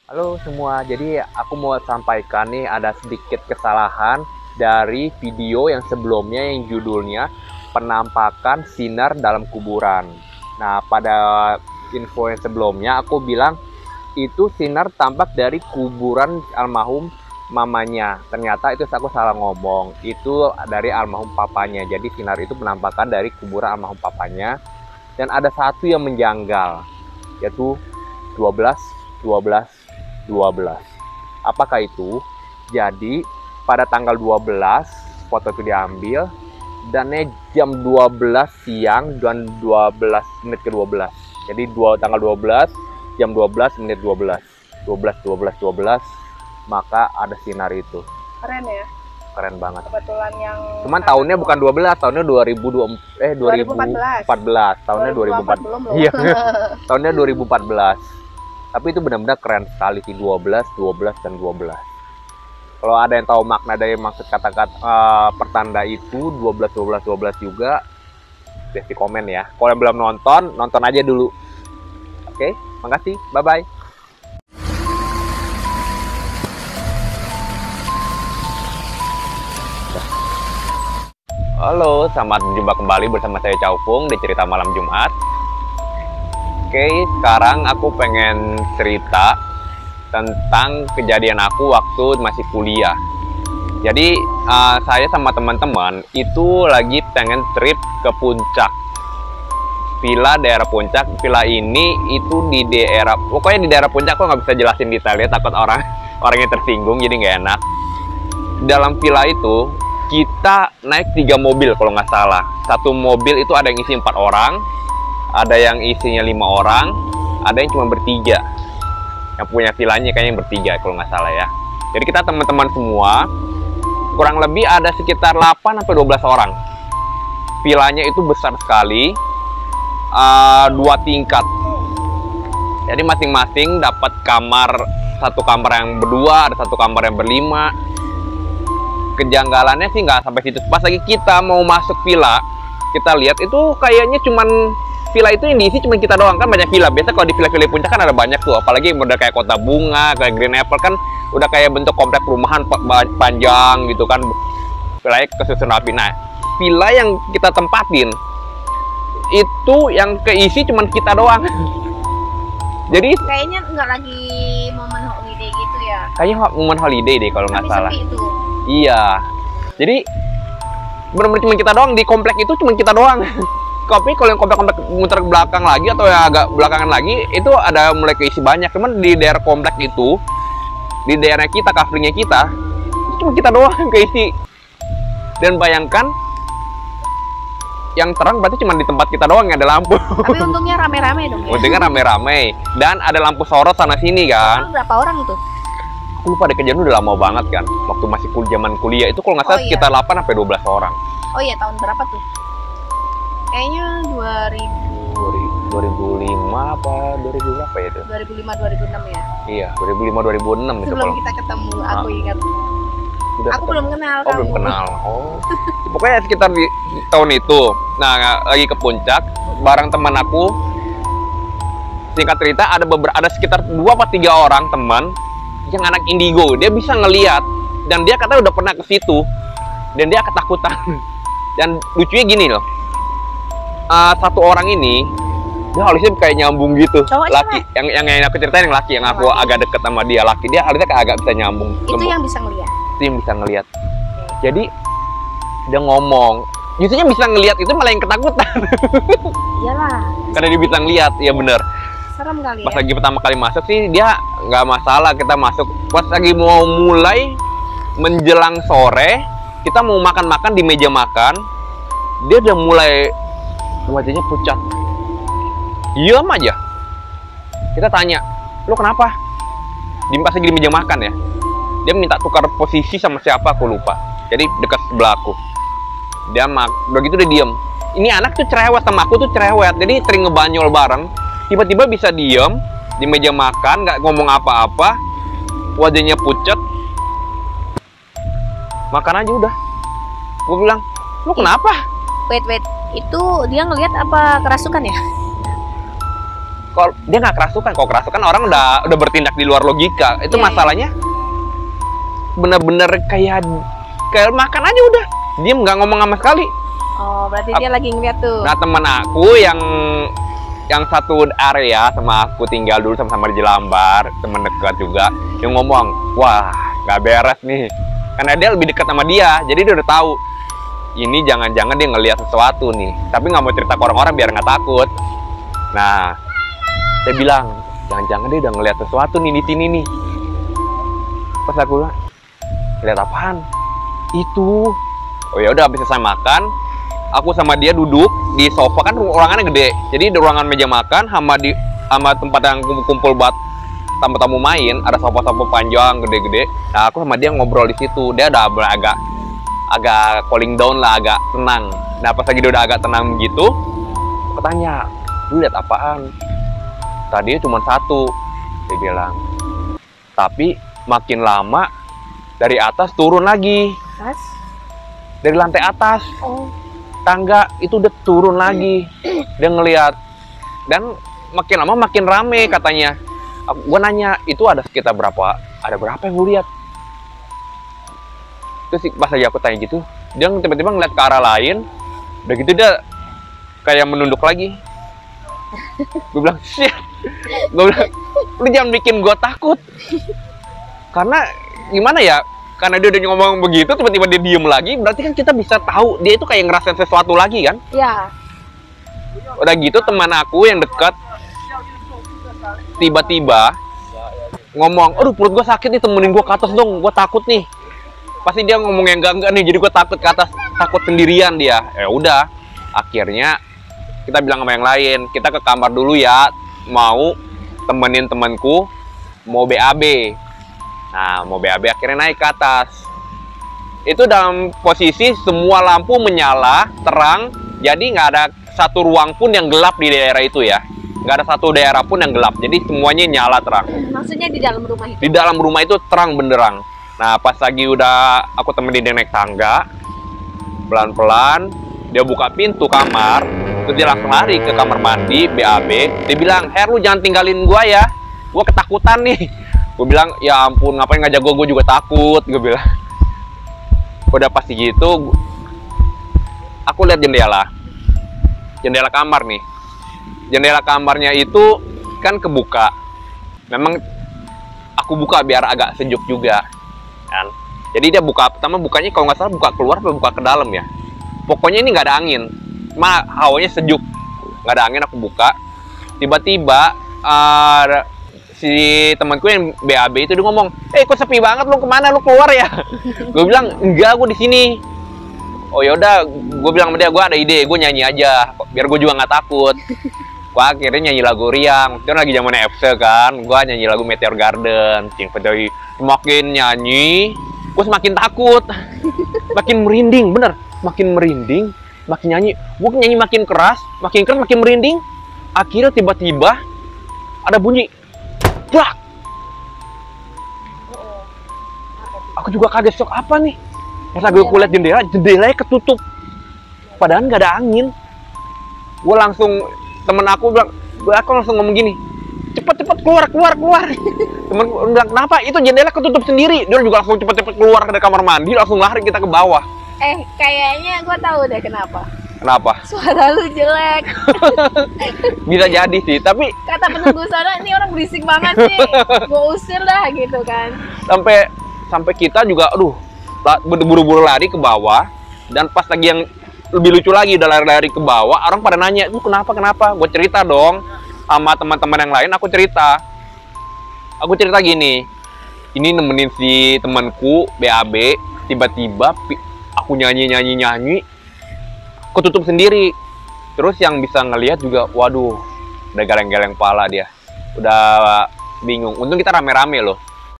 Halo semua, jadi aku mau sampaikan nih ada sedikit kesalahan dari video yang sebelumnya yang judulnya penampakan sinar dalam kuburan. Nah, pada info yang sebelumnya aku bilang itu sinar tampak dari kuburan almarhum mamanya. Ternyata itu aku salah ngomong, itu dari almarhum papanya. Jadi sinar itu penampakan dari kuburan almarhum papanya. Dan ada satu yang menjanggal, yaitu 12, 12, 12. Apakah itu? Jadi pada tanggal 12 foto itu diambil dan jam 12 siang dan 12 menit ke 12. Jadi tanggal 12 jam 12 menit 12. 12 12 12 maka ada sinar itu. Keren ya. Keren banget. Kebetulan yang cuman tahunnya bukan 12, tahunnya 2014. Tahunnya 2014. belum loh. Iya. Tahunnya 2014. Tapi itu benar-benar keren sekali sih, 12, 12, dan 12. Kalau ada yang tahu makna dari maksud kata-kata pertanda itu 12, 12, 12 juga, kasih komen ya. Kalau yang belum nonton, nonton aja dulu. Oke, makasih. Bye-bye. Halo, selamat berjumpa kembali bersama saya Caupung di Cerita Malam Jumat. Oke, sekarang aku pengen cerita tentang kejadian aku waktu masih kuliah. Jadi saya sama teman-teman itu lagi pengen trip ke puncak. Villa daerah puncak. Villa ini itu di daerah, pokoknya di daerah puncak. Kok nggak bisa jelasin detailnya, takut orangnya tersinggung, jadi nggak enak. Dalam villa itu kita naik 3 mobil kalau nggak salah. Satu mobil itu ada yang isi 4 orang. Ada yang isinya 5 orang, ada yang cuma bertiga. Yang punya villanya kayaknya yang bertiga kalau nggak salah ya. Jadi kita teman-teman semua, kurang lebih ada sekitar 8-12 orang. Villanya itu besar sekali, 2 tingkat. Jadi masing-masing dapat kamar, satu kamar yang berdua, ada satu kamar yang berlima. Kejanggalannya sih nggak sampai situ. Pas lagi kita mau masuk villa, kita lihat itu kayaknya cuman villa itu yang diisi cuma kita doang. Kan banyak villa, biasa kalau di villa-villa puncak kan ada banyak tuh, apalagi udah kayak Kota Bunga, kayak Green Apple kan udah kayak bentuk komplek perumahan panjang gitu kan, villanya kesusun rapi. Nah, villa yang kita tempatin itu yang keisi cuma kita doang. Jadi kayaknya nggak lagi momen holiday gitu ya. kayaknya momen holiday deh kalau nggak salah. Sepi itu. Iya, jadi benar-benar cuma kita doang di komplek itu, cuma kita doang. Tapi kalau yang komplek-komplek muter ke belakang lagi atau yang agak belakangan lagi itu ada mulai keisi banyak. Cuman di daerah komplek itu, di daerah kita, coveringnya kita, cuma kita doang yang keisi. Dan bayangkan yang terang berarti cuma di tempat kita doang yang ada lampu. Tapi untungnya rame-rame dong ya. Untungnya rame-rame dan ada lampu sorot sana sini kan. Berapa orang itu? Aku lupa deh, kejadian udah lama banget kan. Waktu masih zaman kuliah itu kalau nggak salah sekitar 8-12 orang. Oh iya, tahun berapa tuh? Kayaknya 2005 apa 2000 berapa ya itu? 2005-2006 ya? Iya, 2005-2006 itu. Sebelum kita ketemu, aku ingat. Aku belum kenal kamu. Oh, belum kenal. Oh. Pokoknya sekitar di tahun itu. Nah, lagi ke puncak bareng teman aku. Singkat cerita ada sekitar 2-3 orang teman yang anak indigo. Dia bisa ngelihat dan dia katanya udah pernah ke situ dan dia ketakutan. Dan lucunya gini loh. Satu orang ini dia alisnya kayak nyambung gitu. Cowok laki yang aku ceritain yang laki, yang aku agak deket sama dia, laki, dia alisnya kayak agak bisa nyambung. Itu yang bisa ngelihat. Itu yang bisa ngelihat. Jadi dia ngomong, justru bisa ngelihat itu malah yang ketakutan. Iyalah. Karena dia bisa ngelihat, ya bener. Serem kali ya. Pas lagi pertama kali masuk sih dia nggak masalah, kita masuk. Pas lagi mau mulai menjelang sore, kita mau makan-makan di meja makan, dia udah mulai wajahnya pucat, diam aja. Kita tanya, lu kenapa? Pas lagi di meja makan ya, dia minta tukar posisi sama siapa aku lupa, jadi dekat sebelah aku. Dia udah gitu dia diem. Ini anak tuh cerewet, sama aku tuh cerewet, jadi sering ngebanyol bareng. Tiba-tiba bisa diem di meja makan, nggak ngomong apa-apa, wajahnya pucat, makan aja udah. Gue bilang, lu kenapa? Wait, itu dia ngelihat apa kerasukan ya? Kalau dia nggak kerasukan, kalau kerasukan orang udah bertindak di luar logika. Itu masalahnya bener-bener kayak makan aja udah. Dia nggak ngomong sama sekali. Oh, berarti dia lagi ngeliat tuh. Nah, temen aku yang satu area sama aku tinggal dulu sama-sama di Jelambar, temen dekat juga, yang ngomong, wah nggak beres nih. Karena dia lebih dekat sama dia, jadi dia udah tahu. Ini jangan-jangan dia ngelihat sesuatu nih. Tapi nggak mau cerita ke orang-orang biar nggak takut. Nah, saya bilang, jangan-jangan dia udah ngelihat sesuatu nih di sini nih. Pas aku bilang, lihat apaan? Itu. Oh ya udah, habis selesai makan, aku sama dia duduk di sofa, kan ruangannya gede. Jadi di ruangan meja makan sama tempat yang kumpul buat tamu-tamu main, ada sofa-sofa panjang gede-gede. Nah, aku sama dia ngobrol di situ. Dia udah agak cooling down lah, agak tenang. Nah, pas lagi dia udah agak tenang begitu, aku tanya, lu lihat apaan? Tadi cuma satu, dia bilang. Tapi makin lama dari atas turun lagi. Dari lantai atas. Oh. Tangga itu udah turun lagi. Dia ngelihat. Dan makin lama makin rame katanya. Gue nanya, itu ada sekitar berapa? Ada berapa yang lu lihat? Terus pas lagi aku tanya gitu, dia tiba-tiba ngeliat ke arah lain. Udah gitu dia kayak menunduk lagi. Gue bilang, shit. Gue bilang, lu jangan bikin gue takut. Karena gimana ya? Karena dia udah ngomong begitu, tiba-tiba dia diem lagi, berarti kan kita bisa tahu dia itu kayak ngerasain sesuatu lagi kan? Iya. Udah gitu teman aku yang dekat tiba-tiba ngomong, aduh perut gue sakit nih, temenin gue ke atas dong, gue takut nih. Pasti dia ngomong yang enggak nih, jadi gue takut ke atas, takut sendirian dia. Ya udah, akhirnya kita bilang sama yang lain, kita ke kamar dulu ya, mau temenin temanku mau BAB. Nah, mau BAB akhirnya naik ke atas. Itu dalam posisi semua lampu menyala, terang, jadi nggak ada satu ruang pun yang gelap di daerah itu ya. Nggak ada satu daerah pun yang gelap, jadi semuanya nyala terang. Maksudnya di dalam rumah itu? Di dalam rumah itu terang benderang. Nah, pas lagi udah aku temenin dia naik tangga, pelan-pelan dia buka pintu kamar, terus dia langsung lari ke kamar mandi, BAB. Dia bilang, Her, lu jangan tinggalin gua ya, gua ketakutan nih. Gue bilang, ya ampun, ngapain ngajak gue juga takut, gue bilang. Udah pasti gitu, aku lihat jendela kamar nih. Jendela kamarnya itu kan kebuka. Memang aku buka biar agak sejuk juga, kan. Jadi dia buka, pertama bukanya kalau nggak salah buka keluar atau buka ke dalam ya. Pokoknya ini nggak ada angin, hawanya sejuk, nggak ada angin. Aku buka, tiba-tiba si temanku yang BAB itu dia ngomong, kok sepi banget, lu kemana, lu keluar ya? Gue bilang, enggak, gue di sini. Oh yaudah, gue bilang sama dia, gue ada ide, gue nyanyi aja, biar gue juga nggak takut. Gue akhirnya nyanyi lagu Riang, itu lagi zamannya FC kan, gue nyanyi lagu Meteor Garden. Semakin nyanyi, gue semakin takut, makin merinding, bener, makin merinding, makin nyanyi, gue nyanyi makin keras, makin merinding. Akhirnya tiba-tiba ada bunyi. Brak! Aku juga kaget, shock apa nih? Pas lagi aku lihat jendelanya ketutup. Padahal nggak ada angin. Gue langsung, temen aku langsung ngomong gini, cepet keluar. Temen gue bilang, kenapa? Itu jendela ketutup sendiri. Dia juga langsung cepet keluar dari kamar mandi, langsung lari kita ke bawah. Kayaknya gue tahu deh kenapa. Kenapa? Suara lu jelek. Bisa jadi sih, tapi kata penunggu sana, ini orang berisik banget sih, gue usir dah gitu kan. Sampai kita juga, buru-buru lari ke bawah. Dan pas lagi yang lebih lucu lagi, udah lari-lari ke bawah, orang pada nanya, lu kenapa? Gue cerita dong sama teman-teman yang lain. Aku cerita gini, ini nemenin si temanku BAB, tiba-tiba aku nyanyi, ketutup sendiri. Terus yang bisa ngelihat juga, waduh, udah geleng-geleng pala dia, udah bingung. Untung kita rame-rame loh,